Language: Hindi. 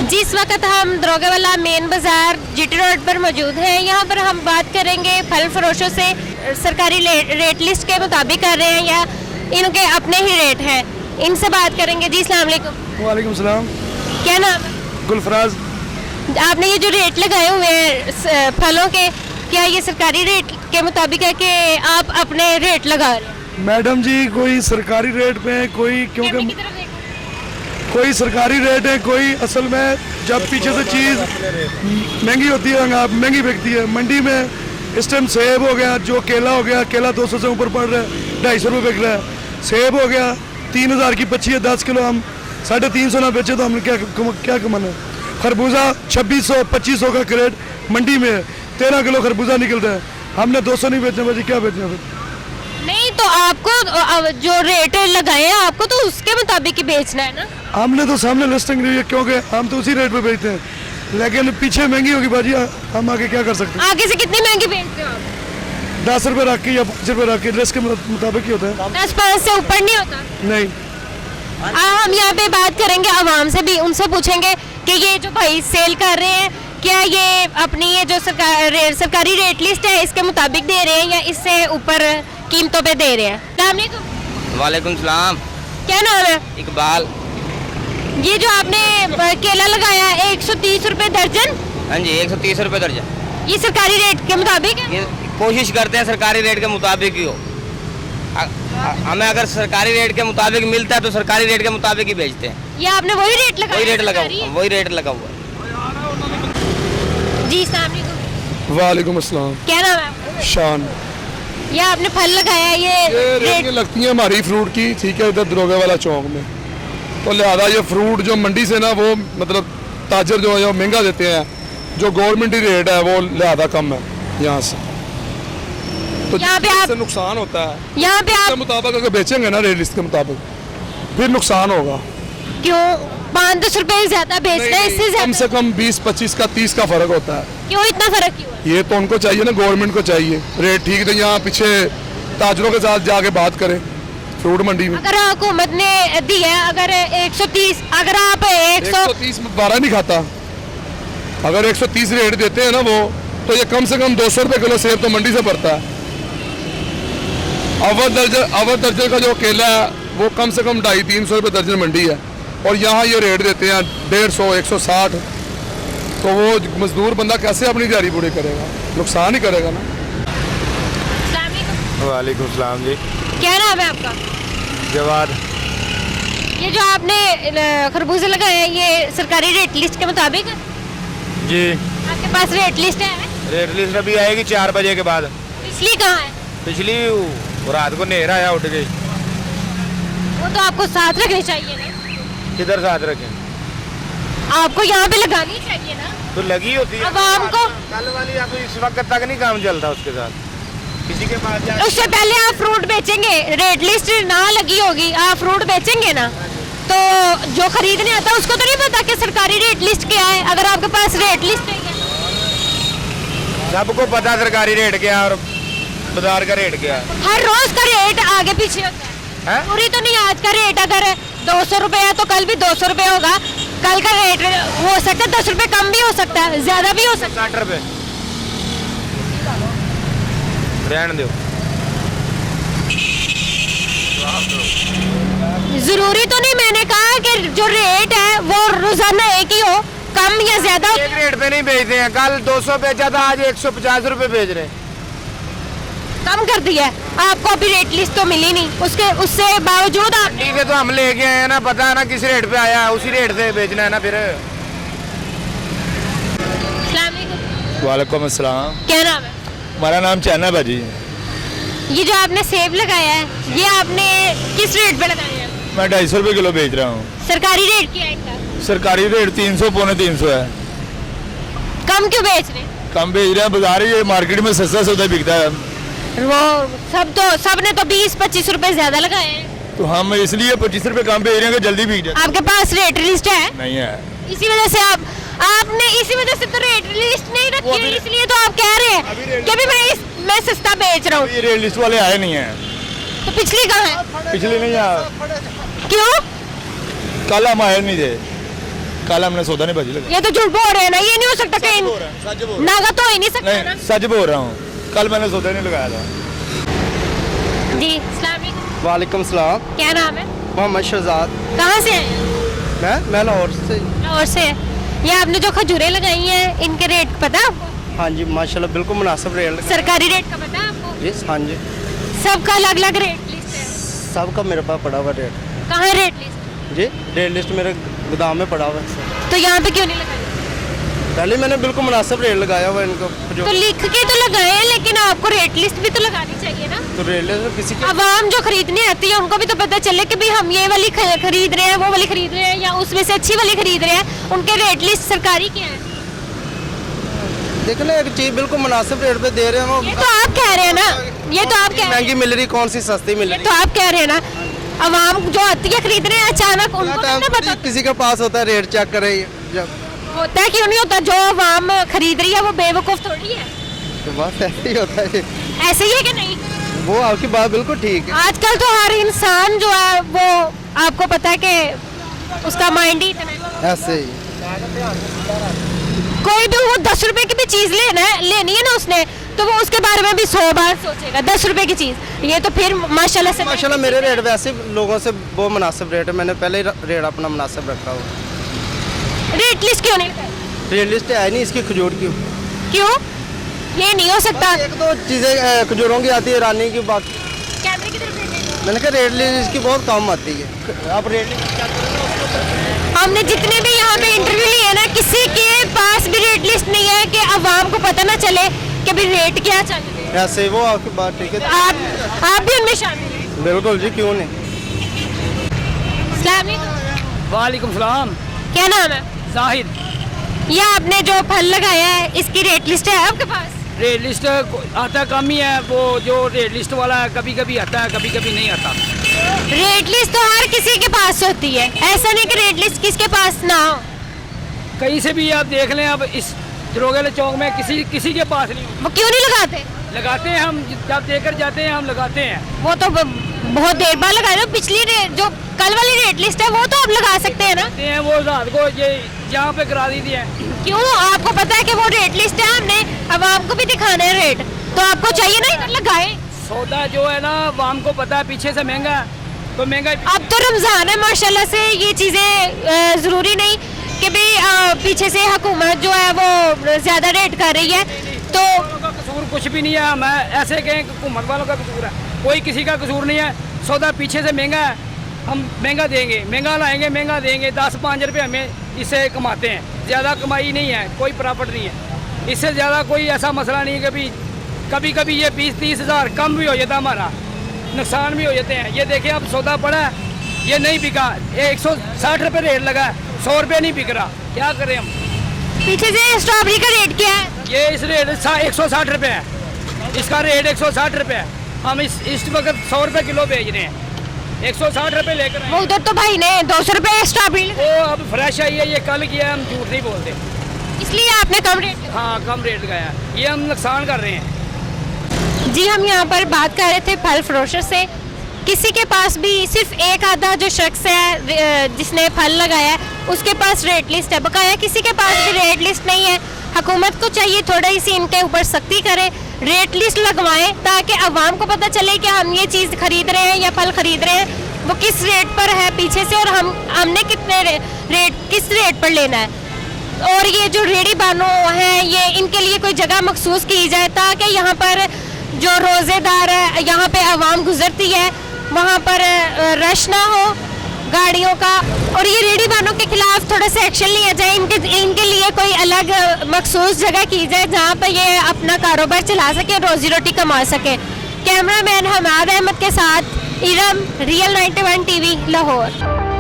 जी, इस वक्त हम दरोगावाला मेन बाज़ार जीटी रोड पर मौजूद हैं। यहाँ पर हम बात करेंगे फल फरोशों से, सरकारी रेट लिस्ट के मुताबिक कर रहे हैं या इनके अपने ही रेट हैं, इनसे बात करेंगे। जी अस्सलाम वालेकुम। वालेकुम सलाम। क्या नाम है? गुलफराज। आपने ये जो रेट लगाए हुए हैं फलों के, क्या ये सरकारी रेट के मुताबिक है कि आप अपने रेट लगा रहे हैं? मैडम जी, कोई सरकारी रेट पे है, कोई क्योंकि कोई सरकारी रेट है, कोई असल में जब पीछे से चीज़ महंगी होती है, महंगी बिकती है। मंडी में इस टाइम सेब हो गया, जो केला हो गया, केला 200 से ऊपर पड़ रहा है, 250 रुपये बिक रहा है। सेब हो गया 3000 की 25 है, 10 किलो हम 350 ना बेचे तो हमने क्या कमाना है। खरबूजा 2600 2500 का क्रेट मंडी में है, 13 किलो खरबूजा निकल रहा है, हमने 200 नहीं बेचना, बच्चे क्या बेचना फिर? नहीं तो आपको जो रेट लगाए हैं आपको तो उसके मुताबिक ही बेचना है ना। हमने तो सामने लिस्टिंग दी है, क्योंकि हम तो उसी रेट पे बेचते हैं, लेकिन पीछे महंगी होगी बाजी, हम आगे क्या कर सकते हैं? आगे से कितनी महंगी बेचते हो आप? 10 रुपये रख के या 5 रुपये रख के लिस्ट के मुताबिक ही होता है। 10-5 से ऊपर नहीं होता। नहीं। हम यहाँ पे बात करेंगे आवाम से भी, उनसे पूछेंगे कि ये जो भाई सेल कर रहे हैं क्या ये अपनी ये जो सरकारी रेट लिस्ट है इसके मुताबिक दे रहे हैं या इससे ऊपर कीमतों पे दे रहे हैं? वालेकुम सलाम। क्या नाम है? इकबाल। ये जो आपने केला लगाया है 130 रुपए दर्जन? हाँ जी, 130 रुपये दर्जन। ये सरकारी रेट के मुताबिक है? ये कोशिश करते हैं सरकारी रेट के मुताबिक ही हो। हमें अगर सरकारी रेट के मुताबिक मिलता है तो सरकारी रेट के मुताबिक ही बेचते हैं। ये आपने वही रेट लगाया? वही रेट लगा हुआ, वही रेट लगा हुआ। जी अस्सलाम वालेकुम। वालेकुम अस्सलाम। क्या नाम है आपका? शान। ये आपने फल लगाया है, ये रेट रेट लगती है हमारी फ्रूट की, ठीक है, इधर दरोगावाला चौक में, तो लिहाजा ये फ्रूट जो मंडी से ना वो मतलब ताजर जो है महंगा देते हैं, जो गवर्नमेंट रेट है वो लिहाजा कम है यहाँ से, तो यहाँ पे जिससे नुकसान होता है। यहाँ पे इसके आप मुताबिक अगर बेचेंगे ना रेट लिस्ट के मुताबिक फिर नुकसान होगा। क्यों 5-10 रुपए ज्यादा बेच रहे हैं? इससे कम ज्यादा से कम 20-25 का 30 का फर्क होता है। क्यों इतना फर्क क्यों है? ये तो उनको चाहिए ना, गवर्नमेंट को चाहिए रेट ठीक, तो यहाँ पीछे ताजरों के साथ जाके बात करें फ्रूट मंडी में। अगर हुकूमत ने दी है अगर 130, अगर आप 130 12 नहीं खाता, अगर 130 रेट देते हैं ना वो, तो ये कम से कम 200 रुपये किलो सेब तो मंडी से पड़ता है। अवर दर्जन का जो केला है वो कम से कम 250-300 रुपये दर्जन मंडी है, और यहाँ ये रेट देते हैं 150 160, तो वो मजदूर बंदा कैसे अपनी दिहाड़ी पूरी करेगा? नुकसान ही करेगा ना। वालेकुम सलाम जी। क्या नाम है आपका? जवाद। ये जो आपने खरबूजे लगाए हैं ये सरकारी रेट लिस्ट के मुताबिक है? जी, आपके पास रेट लिस्ट है? रेट लिस्ट अभी आएगी 4 बजे के बाद। पिछली कहाँ है? पिछली रात को नेहरा आया उठ गई। वो तो आपको साथ रखनी चाहिए ना। किधर साथ रखें? आपको यहाँ पे लगानी चाहिए ना। तो लगी होती है आवाम को। कल वाली आप इस वक्त तक नहीं काम चलता उसके साथ, किसी के पास जा। उससे पहले आप फ्रूट बेचेंगे, रेट लिस्ट ना लगी होगी, आप फ्रूट बेचेंगे ना, तो जो खरीदने आता है उसको तो नहीं पता कि सरकारी रेट लिस्ट क्या है। अगर आपके पास रेट लिस्ट नहीं है, सबको पता सरकारी रेट क्या है और बाजार का रेट क्या है। हर रोज का रेट आगे पीछे होता है। पूरी तो नहीं, आज का रेट अगर 200 रुपए है तो कल भी 200 रुपए होगा, कल का रेट हो सकता है 10 रुपए कम भी हो सकता है, ज्यादा भी हो सकता है। 60 रुपए रहने दो। जरूरी तो नहीं, मैंने कहा कि जो रेट है वो रोजाना एक ही हो, कम या ज्यादा। एक रेट पे नहीं बेचते हैं, कल 200 बेचा था, आज 150 रुपए बेच रहे हैं। कम कर दिया है। आपको अभी रेट लिस्ट तो मिली नहीं, उससे बावजूद आप मंडी से तो हम लेके आए हैं ना, पता है ना किस रेट पे आया है, उसी रेट से बेचना है ना फिर। वालेकुम अस्सलाम। क्या नाम है? हमारा नाम चैना भाजी। ये जो आपने सेब लगाया है ये आपने किस रेट पे लगाया है? मैं 250 रुपए किलो बेच रहा हूँ। सरकारी रेट क्या है इनका? सरकारी रेट 300 पौने 300 है। कम क्यों बेच रहे? कम बेच रहे हैं, बाजार ये मार्केट में सस्ता सौदा बिकता है। वो सबने तो 20-25 रुपए ज्यादा लगाए हैं। तो हम इसलिए 25 रुपए कम बेच रहे हैं कि जल्दी बिक जाए। आपके पास रेट लिस्ट है? नहीं है, इसी वजह से आपने इसी वजह से तो रेट लिस्ट नहीं रखी है, इसलिए तो आप कह रहे हैं कि अभी मैं सस्ता बेच रहा हूँ। ये रेट लिस्ट वाले आए नहीं है। तो पिछली कहाँ है? पिछले नहीं आया। क्यों? कल हम आए नहीं थे। कल हमने सौदा नहीं भाजी लगाया। ये तो झूठ बोल रहे हैं ना, ये नहीं हो सकता कहीं सच बोल नागा तो हो ही नहीं सकता ना। नहीं सच बोल रहा हूँ, कल मैंने सौदा नहीं लगाया था। जी अस्सलाम वालेकुम। वालेकुम सलाम। क्या नाम है? मोहम्मद शहजाद। कहाँ से आए हैं? मैं लाहौर से। लाहौर से है। ये आपने जो खजूरें लगाई हैं इनके रेट पता है आपको? हाँ जी माशाल्लाह बिल्कुल मुनासिब रेट लगा। सरकारी रेट का पता है आपको? जी हाँ जी सबका अलग अलग रेट लिस्ट है। सबका मेरे पास पड़ा हुआ रेट। कहाँ है रेट लिस्ट? जी रेट लिस्ट मेरे गोदाम में पड़ा हुआ है। तो यहाँ पे क्यों नहीं लगाई? पहले मैंने बिल्कुल मुनासिब रेट लगाया हुआ है इनको जो तो लिख के तो लगाए हैं, लेकिन आपको रेट लिस्ट भी तो लगानी चाहिए ना। तो रेट लिस्ट किसी के आवाम जो खरीदने आती है उनको भी तो पता चले कि भाई हम ये वाली खरीद रहे हैं, वो वाली खरीद रहे हैं, या उसमें से अच्छी वाली खरीद रहे हैं। उनके रेट लिस्ट सरकारी क्या है? देख ले एक चीज बिल्कुल मुनासिब रेट पे दे रहे हैं वो। ये तो आप कह रहे हैं ना, ये तो आप कह रहे हैं, महंगी मिल रही कौन सी सस्ती मिल ये रही तो आप कह रहे हैं ना। आवाम जो आती है खरीद रहे हैं अचानक उनको टाइम नहीं पता किसी के पास होता है रेट चेक करे जब होता है, क्यों नहीं होता? जो आवाम खरीद रही है वो बेवकूफ थोड़ी है। तो बस ऐसे ही होता है। ऐसे ही है कि नहीं? वो आपकी बात बिल्कुल ठीक है। आजकल तो हर इंसान जो है वो आपको पता है कि उसका माइंड ही इतना है। ऐसे ही कोई भी वो 10 रुपए की भी चीज लेनी है ना उसने, तो वो उसके बारे में भी 100 बार सोचेगा। 10 रुपए की चीज ये तो फिर माशाल्लाह से माशाल्लाह मेरे रेट वैसे लोगों से बहुत मुनासिब रेट है। मैंने पहले ही रेट अपना मुनासिब रखा हुआ। रेट लिस्ट क्यों नहीं लगाई? रेट लिस्ट है नहीं इसकी खजूर की। क्यों? ये नहीं हो सकता। एक दो चीज़ें खजूरों की आती है रानी की बात। कैमरे की तरफ देखिए। मैंने कहा रेट लिस्ट इसकी बहुत कम आती है। आप रेट लिस्ट चेक करें। हमने जितने भी यहाँ पे इंटरव्यू लिए ना, किसी के पास भी रेट लिस्ट नहीं है कि आवाम को पता ना चले कि भी रेट क्या चल रहे हैं। ऐसे वो आपकी बात ठीक है। आप भी उनमें शामिल हैं। बिल्कुल जी क्यों नहीं। अस्सलाम वालेकुम। वालेकुम सलाम। क्या नाम है? जाहिद। ये आपने जो फल लगाया है इसकी रेट लिस्ट है आपके पास? रेट लिस्ट आता कम ही है, वो जो रेट लिस्ट वाला है कभी कभी आता है कभी कभी नहीं आता। रेट लिस्ट तो हर किसी के पास होती है, ऐसा नहीं कि रेट लिस्ट किसके पास ना हो। कहीं से भी आप देख लें, अब इस दरोगेले चौक में किसी के पास नहीं। वो क्यों नहीं लगाते? लगाते हैं हम, जब देकर जाते हैं हम लगाते हैं। वो तो बहुत देर बाद लगाए ना। पिछली जो कल वाली रेट लिस्ट है वो तो आप लगा सकते हैं ना। लगाते हैं वो रात को ये यहाँ पे करा दी है। क्यों? आपको पता है कि वो रेट लिस्ट है, हमने आवाम को भी दिखाना है रेट, तो आपको चाहिए ना इधर लगाए। सौदा जो है ना आवाम को पता है पीछे से महंगा है, तो महंगा अब तो रमजान है माशाल्लाह से, ये चीज़ें ज़रूरी नहीं कि भाई पीछे से हुकूमत जो है वो ज़्यादा रेट कर रही है। तो का कसूर कुछ भी नहीं है। मैं ऐसे कहें कि हुकूमत वालों का कसूर है, कोई किसी का कसूर नहीं है। सौदा पीछे से महंगा है, हम महंगा देंगे, महंगा लाएंगे, महंगा देंगे। 10-5 रुपये हमें इससे कमाते हैं, ज़्यादा कमाई नहीं है, कोई प्रॉफिट नहीं है। इससे ज़्यादा कोई ऐसा मसला नहीं है कि कभी कभी ये 20-30 हज़ार कम भी हो जाता है, हमारा नुकसान भी हो जाते हैं। ये देखिए अब सौदा पड़ा है, ये नहीं बिका, ये 160 रुपये रेट लगा है, 100 रुपये नहीं बिक रहा, क्या करें हम। पीछे से स्ट्रॉबेरी का रेट क्या है? ये इस रेट 160 रुपये है, इसका रेट 160 रुपये है। हम इस वक्त 100 रुपये किलो बेच रहे हैं, 160 रुपये लेकर आए। वो उधर तो भाई ने 200 रुपये स्ट्रॉबेरी, वो अब फ्रेश आई है, ये कल की है, हम झूठ नहीं बोलते। इसलिए आपने कम रेट। हाँ कम रेट लगाया, ये हम नुकसान कर रहे हैं। जी हम यहाँ पर बात कर रहे थे फल फरोशर से। किसी के पास भी सिर्फ एक आधा जो शख्स है जिसने फल लगाया है उसके पास रेट लिस्ट है, बकाया किसी के पास भी रेट लिस्ट नहीं है। हुकूमत को चाहिए थोड़ी सी इनके ऊपर सख्ती करे, रेट लिस्ट लगवाएं ताकि आवाम को पता चले कि हम ये चीज़ खरीद रहे हैं या फल खरीद रहे हैं वो किस रेट पर है पीछे से, और हमने कितने रेट किस रेट पर लेना है। और ये जो रेडी बानो हैं ये इनके लिए कोई जगह मखसूस की जाए ताकि यहाँ पर जो रोज़ेदार है, यहाँ पे आवाम गुजरती है, वहाँ पर रश ना हो गाड़ियों का। और ये रेडी बानों के खिलाफ थोड़ा सा एक्शन लिया जाए, इनके लिए कोई अलग मखसूस जगह की जाए जहाँ पर ये अपना कारोबार चला सके, रोजी रोटी कमा सके। कैमरामैन हमाद अहमद के साथ इरम, रियल 91 टीवी लाहौर।